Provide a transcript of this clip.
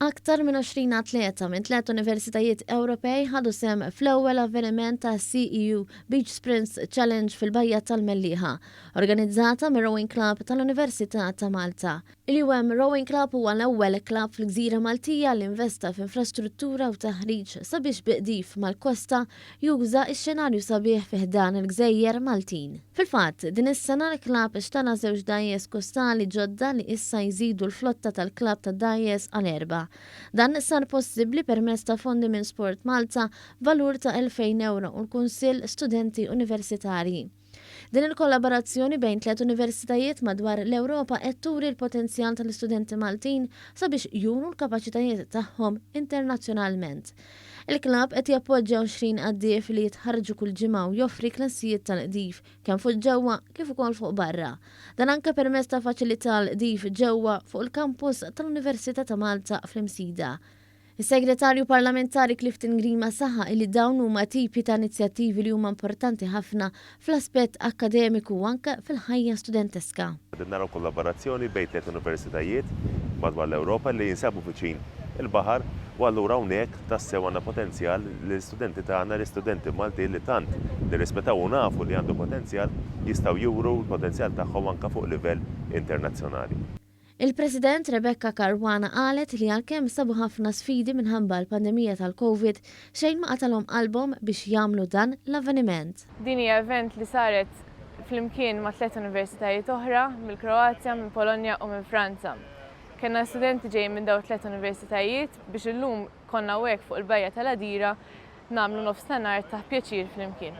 Aktar minn 20 atleta minn 3 universitajiet Ewropej ħadu sem fl-ewwel avveniment ta' CEU Beach Sprints Challenge fil-Bajja tal-Mellieħa, organizzata mir-Rowing Club tal-Università ta' Malta. Il-UM Rowing Club huwa l-ewwel klabb fil-Gżira Maltija li investa f'infrastruttura u taħriġ sabiex biqdif mal-kosta juża x-xenarju sabiħ fih dan il-Gżejjer Maltin. Fil-fatt, din is-sena l-klabb ixtana 2 dajjes kostali ġodda li issa jżidu l-flotta tal-klabb ta' dajjes għal 4. Dan sar possibbli permezz ta' fondi minn Sport Malta valur ta' 2,000 euro u l-Kunsill Studenti Universitarji. Din il-kollaborazzjoni bejn 3 universitajiet madwar l-Ewropa qed turi l-potenzjal tal-istudenti Maltin sabiex junu l-kapaċitajiet tagħhom internazzjonalment. Il-klabb qed jappoġġja 20 qaddief li jitħarġu kull ġimgħa u joffri klassijiet tal-qdif kemm fuq ġewwa kif ukoll fuq barra. Dan anke permezz ta' faċilità l-qdif ġewwa fuq il-kampus tal-Università ta' Malta fl-Imsida. Is-Segretarju Parlamentari Clifton Grima saħa li dawn huma tipi ta' inizjattivi li huma importanti ħafna fl-aspett akademiku u anke fil-ħajja studenteska. Naraw kollaborazzjoni bejn 3 universitajiet madwar l-Ewropa li jinsabu viċin il-baħar u allura hawnhekk tassew għandna potenzjal li l-istudenti tagħna l-istudenti Malti li tant nirrispettaw u nafu li għandu potenzjal jistgħu juru l-potenzjal tagħhom anke fuq livell internazzjonali. Il-President Rebecca Caruana qalet li għalkemm sabu ħafna sfidi minħabba l-pandemija tal-Covid xejn ma qatalhom qalbhom biex jagħmlu dan l-avveniment. Din hija event li saret flimkien ma' 3 universitajiet oħra mill-Kroazja, minn Polonja u minn Franza. Kenna studenti ġej minn daw 3 universitajiet biex illum konna hekk fuq il-Bajja tal-Għadira nagħmlu nofsinhar ta' pjaċir flimkien.